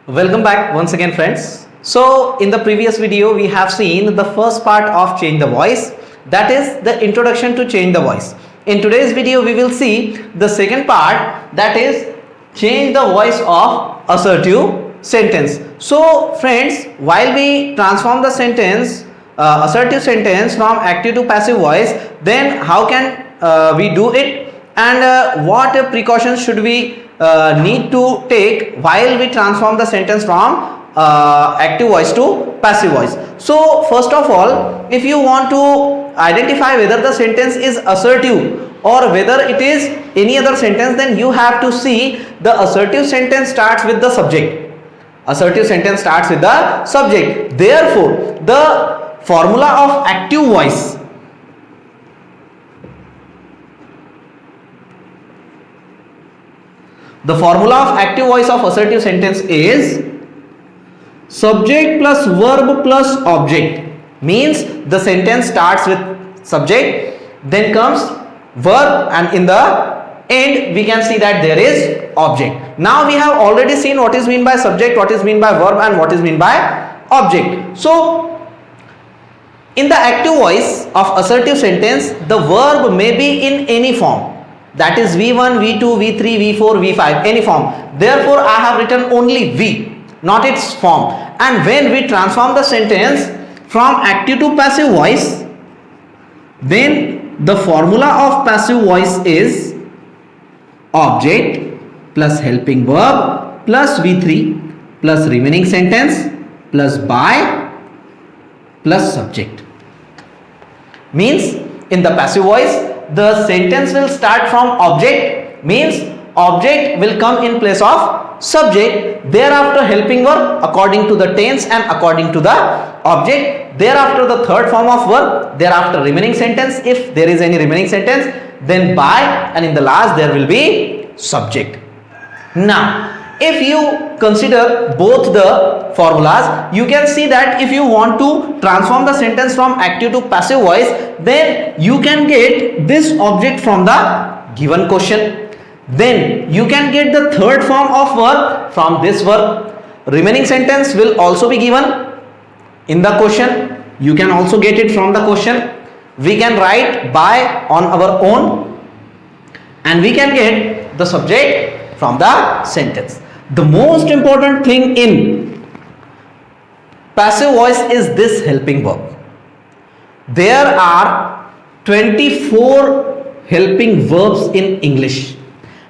Welcome back once again, friends. So in the previous video we have seen the first part of change the voice, that is the introduction to change the voice. In today's video we will see the second part, that is change the voice of assertive sentence. So friends, while we transform the sentence assertive sentence from active to passive voice, then how can we do it, and what precautions should we need to take while we transform the sentence from active voice to passive voice. So first of all, if you want to identify whether the sentence is assertive or whether it is any other sentence, then you have to see the assertive sentence starts with the subject. Assertive sentence starts with the subject. Therefore, the formula of active voice, the formula of active voice of assertive sentence is subject plus verb plus object. Means the sentence starts with subject, then comes verb, and in the end we can see that there is object. Now we have already seen what is meant by subject, what is meant by verb, and what is meant by object. So in the active voice of assertive sentence, the verb may be in any form, that is V1, V2, V3, V4, V5, any form. Therefore I have written only V, not its form. And when we transform the sentence from active to passive voice, then the formula of passive voice is object plus helping verb plus V3 plus remaining sentence plus by plus subject. Means in the passive voice, the sentence will start from object, means object will come in place of subject, thereafter helping verb according to the tense and according to the object, thereafter the third form of verb, thereafter remaining sentence if there is any remaining sentence, then by, and in the last there will be subject. Now if you consider both the formulas, you can see that if you want to transform the sentence from active to passive voice, then you can get this object from the given question, then you can get the third form of verb from this verb, remaining sentence will also be given in the question, you can also get it from the question, we can write by on our own, and we can get the subject from the sentence. The most important thing in passive voice is this helping verb. There are 24 helping verbs in English,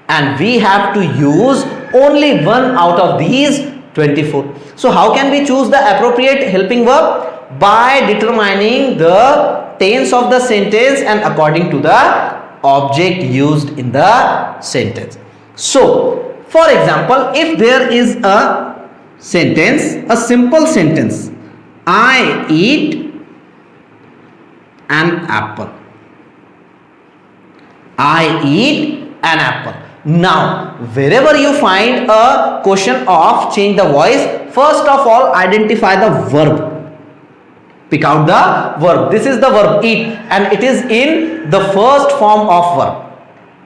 and we have to use only one out of these 24. So how can we choose the appropriate helping verb? By determining the tense of the sentence and according to the object used in the sentence. So for example, if there is a sentence, a simple sentence, I eat an apple. I eat an apple. Now wherever you find a question of change the voice, first of all identify the verb. Pick out the verb. This is the verb eat, and it is in the first form of verb.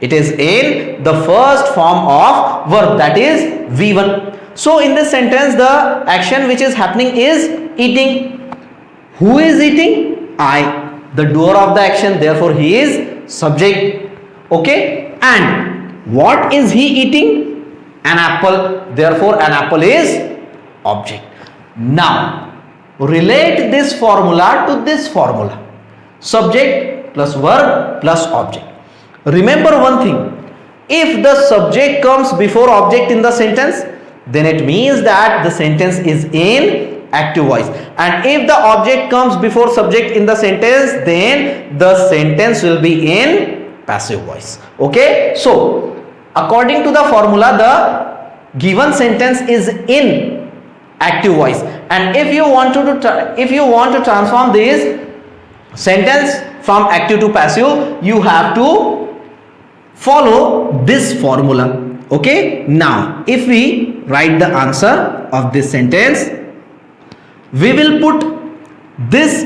It is in the first form of verb, that is V1. So in this sentence the action which is happening is eating. Who is eating? I, the doer of the action, therefore he is subject. Okay, and what is he eating? An apple, therefore an apple is object. Now relate this formula to this formula, subject plus verb plus object. Remember one thing, if the subject comes before object in the sentence, then it means that the sentence is in active voice, and if the object comes before subject in the sentence, then the sentence will be in passive voice. Okay, so according to the formula, the given sentence is in active voice, and if you want to transform this sentence from active to passive, you have to follow this formula. Okay, now if we write the answer of this sentence, we will put this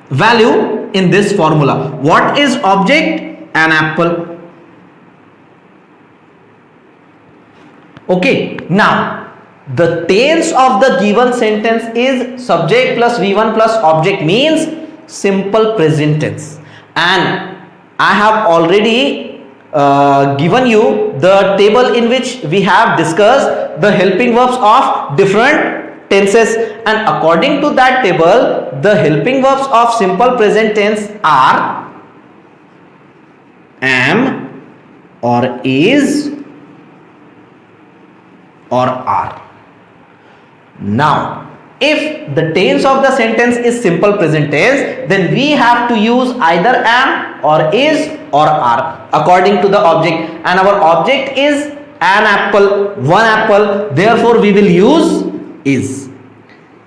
value in this formula. What is object? An apple. Okay, now the tense of the given sentence is subject plus V1 plus object, means simple present tense. And I have already given you the table in which we have discussed the helping verbs of different tenses, and according to that table the helping verbs of simple present tense are am or is or are. Now if the tense of the sentence is simple present tense, then we have to use either am or is or are according to the object, and our object is an apple, one apple, therefore we will use is.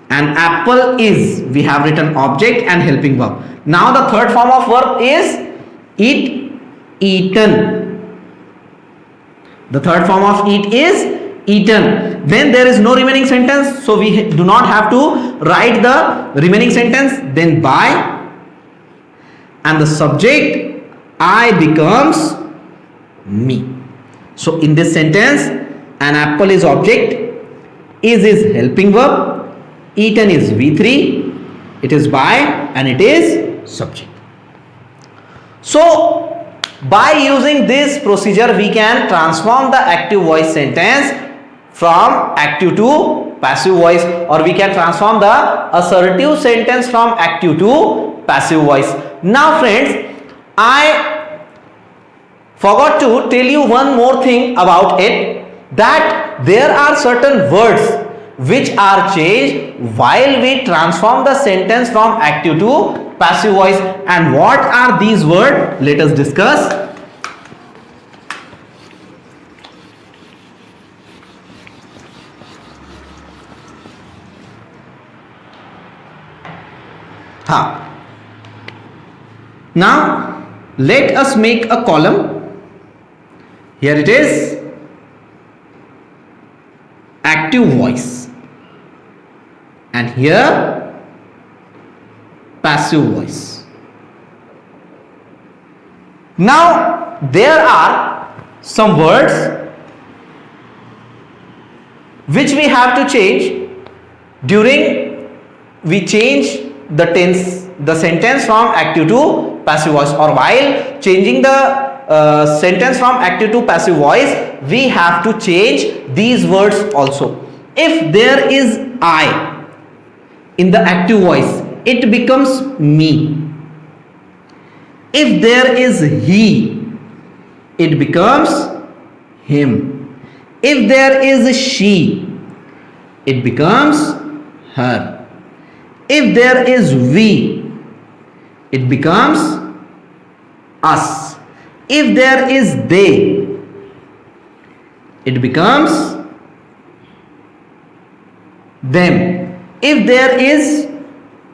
An apple is, we have written object and helping verb. Now the third form of verb is eat, eaten. The third form of eat is eaten. Then there is no remaining sentence, so we do not have to write the remaining sentence. Then by, and the subject I becomes me. So in this sentence, an apple is object, is helping verb, eaten is V3, it is by, and it is subject. So by using this procedure we can transform the active voice sentence from active to passive voice, or we can transform the assertive sentence from active to passive voice. Now friends, I forgot to tell you one more thing about it, that there are certain words which are changed while we transform the sentence from active to passive voice. And what are these words? Let us discuss. Now let us make a column. Here it is, active voice, and here passive voice. Now there are some words which we have to change during we change the tense, the sentence from active to passive voice, or while changing the sentence from active to passive voice we have to change these words also. If there is I in the active voice, it becomes me. If there is he, it becomes him. If there is she, it becomes her. If there is we, it becomes us. If there is they, it becomes them. If there is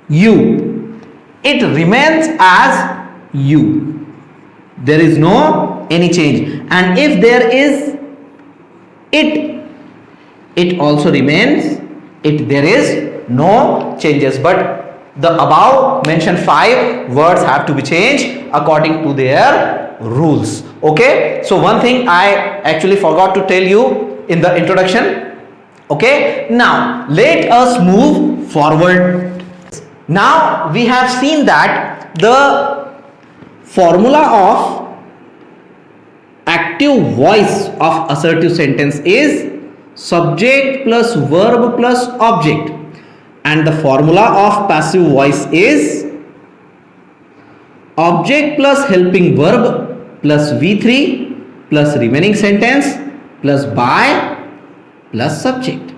you, it remains as you. There is no any change. And if there is it also remains it. There is no changes, but the above mentioned 5 words have to be changed according to their rules. Okay, so one thing I actually forgot to tell you in the introduction. Okay, now let us move forward. Now we have seen that the formula of active voice of assertive sentence is subject plus verb plus object, and the formula of passive voice is object plus helping verb plus V3 plus remaining sentence plus by plus subject.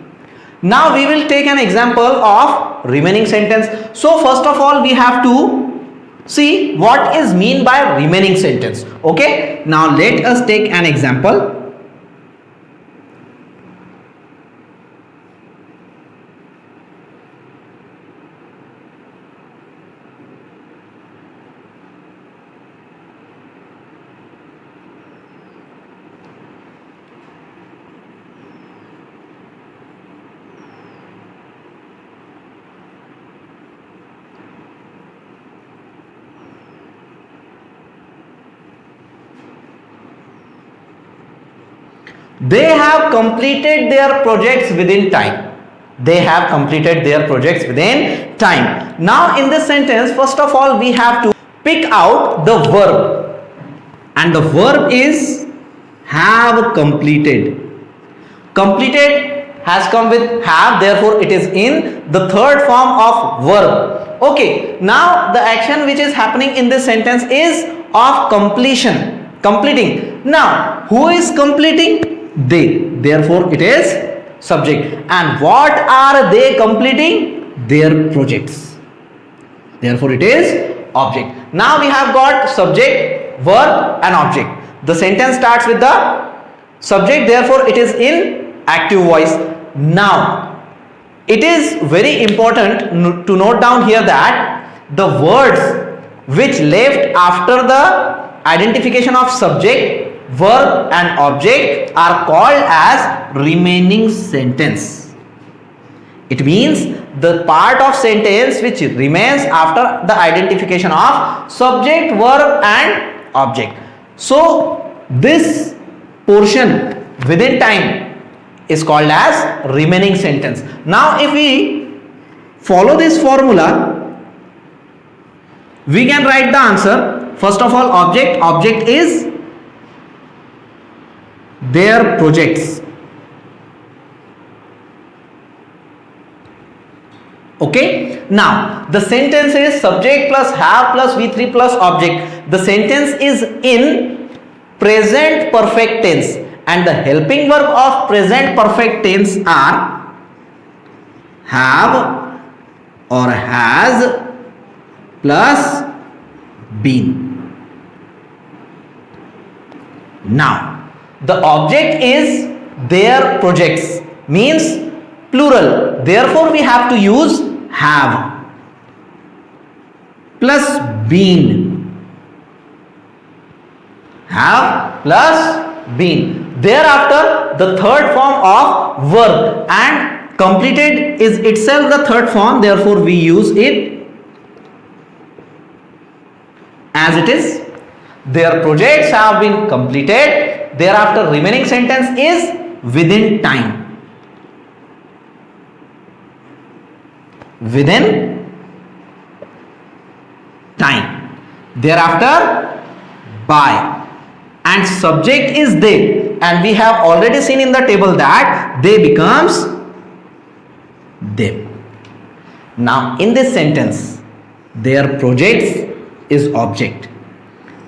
Now we will take an example of remaining sentence. So first of all we have to see what is mean by remaining sentence. Okay, now let us take an example. They have completed their projects within time. They have completed their projects within time. Now in this sentence, first of all, we have to pick out the verb, and the verb is have completed. Completed has come with have, therefore it is in the third form of verb. Okay, now the action which is happening in this sentence is of completion, completing. Now who is completing? They, therefore it is subject. And what are they completing? Their projects, therefore it is object. Now we have got subject, verb and object. The sentence starts with the subject, therefore it is in active voice. Now it is very important to note down here that the words which left after the identification of subject, verb and object are called as remaining sentence. It means the part of sentence which remains after the identification of subject, verb and object. So this portion within time is called as remaining sentence. Now if we follow this formula, we can write the answer. First of all, object is their projects. Okay, now the sentence is subject plus have plus V3 plus object. The sentence is in present perfect tense, and the helping verb of present perfect tense are have or has plus been. Now the object is their projects, means plural, therefore we have to use have plus been. Have plus been. Thereafter the third form of verb, and completed is itself the third form, therefore we use it as it is. Their projects have been completed. Thereafter remaining sentence is within time. Within time. Thereafter by, and subject is they, and we have already seen in the table that they becomes them. Now in this sentence, their projects is object,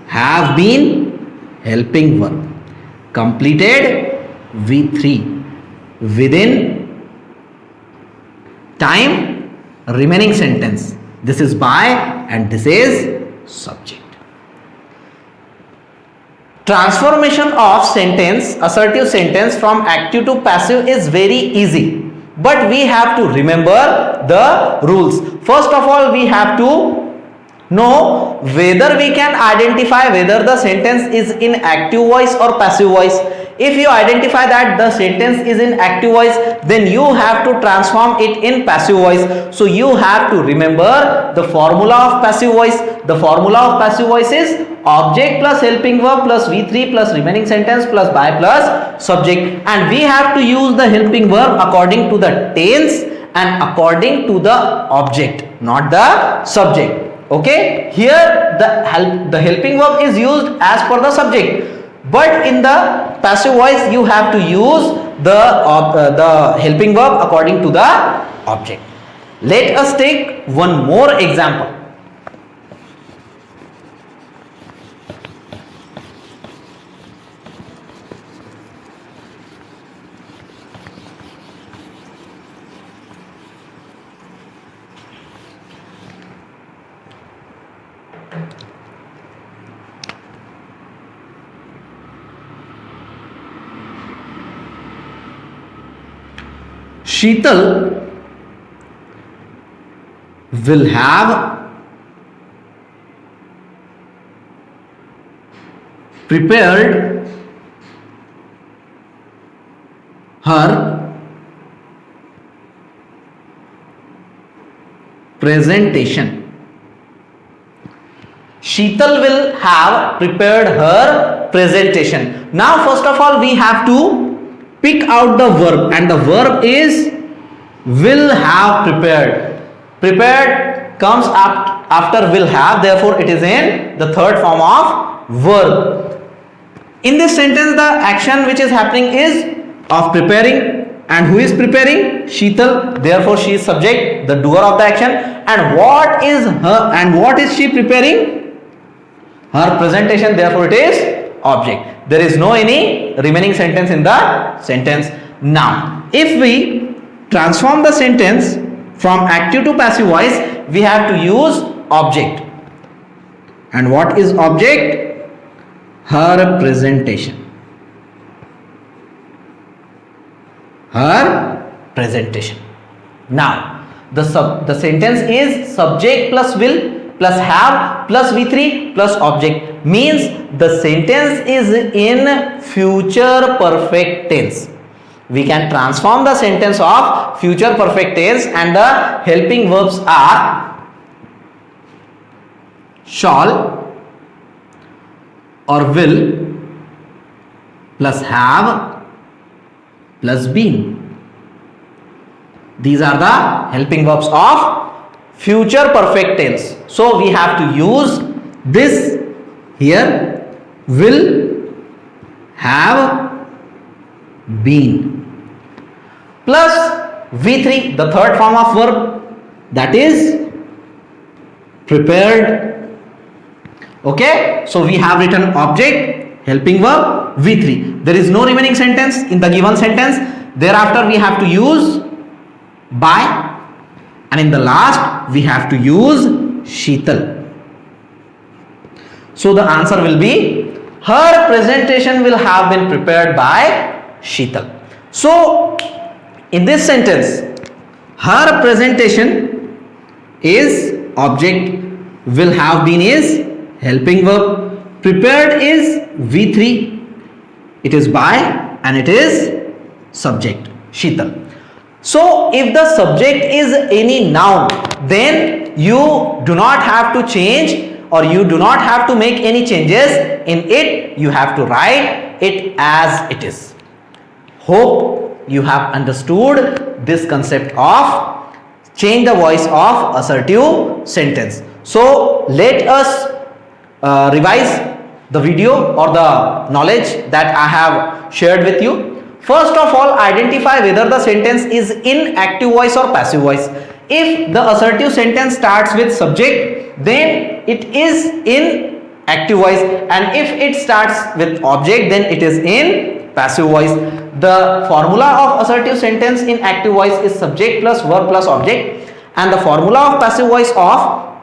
have been helping verb, completed V3, within time remaining sentence. This is by and this is subject. Transformation of sentence, assertive sentence, from active to passive is very easy, but we have to remember the rules. First of all, we have to know whether we can identify whether the sentence is in active voice or passive voice. If you identify that the sentence is in active voice, then you have to transform it in passive voice. So you have to remember the formula of passive voice. The formula of passive voice is object plus helping verb plus V3 plus remaining sentence plus by plus subject, and we have to use the helping verb according to the tense and according to the object, not the subject. Okay, here the helping verb is used as per the subject, but in the passive voice you have to use the helping verb according to the object. Let us take one more example. Sheetal will have prepared her presentation. Sheetal will have prepared her presentation. Now first of all we have to pick out the verb, and the verb is will have prepared. Prepared comes after will have, therefore it is in the third form of verb. In this sentence, the action which is happening is of preparing, and who is preparing? Sheetal, therefore she is subject, the doer of the action. And what is her, and what is she preparing? Her presentation, therefore it is object. There is no any remaining sentence in the sentence. Now, if we transform the sentence from active to passive voice, we have to use object. And what is object? Her presentation. Her presentation. Now, the sentence is subject plus will plus have plus V3 plus object, means the sentence is in future perfect tense. We can transform the sentence of future perfect tense, and the helping verbs are shall or will plus have plus been. These are the helping verbs of future perfect tense. So we have to use this here, will have been, plus V3, the third form of verb, that is prepared. Okay, so we have written object, helping verb, V3. There is no remaining sentence in the given sentence. Thereafter we have to use by, and in the last we have to use Sheetal. So the answer will be her presentation will have been prepared by Sheetal. So in this sentence, her presentation is object, will have been is helping verb, prepared is V3, it is by, and it is subject, Sheetal. So if the subject is any noun, then you do not have to change, or you do not have to make any changes in it. You have to write it as it is. Hope you have understood this concept of change the voice of assertive sentence. So let us revise the video or the knowledge that I have shared with you. First of all, identify whether the sentence is in active voice or passive voice. If the assertive sentence starts with subject, then it is in active voice, and if it starts with object, then it is in passive voice. The formula of assertive sentence in active voice is subject plus verb plus object, and the formula of passive voice of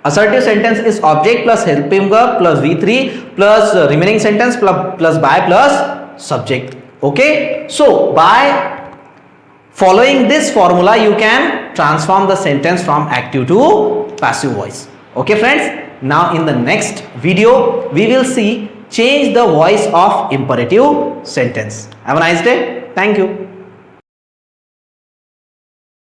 assertive sentence is object plus helping verb plus V3 plus remaining sentence plus by plus subject. Okay, so by following this formula, you can transform the sentence from active to passive voice. Okay friends, now in the next video we will see change the voice of imperative sentence. Have a nice day. Thank you.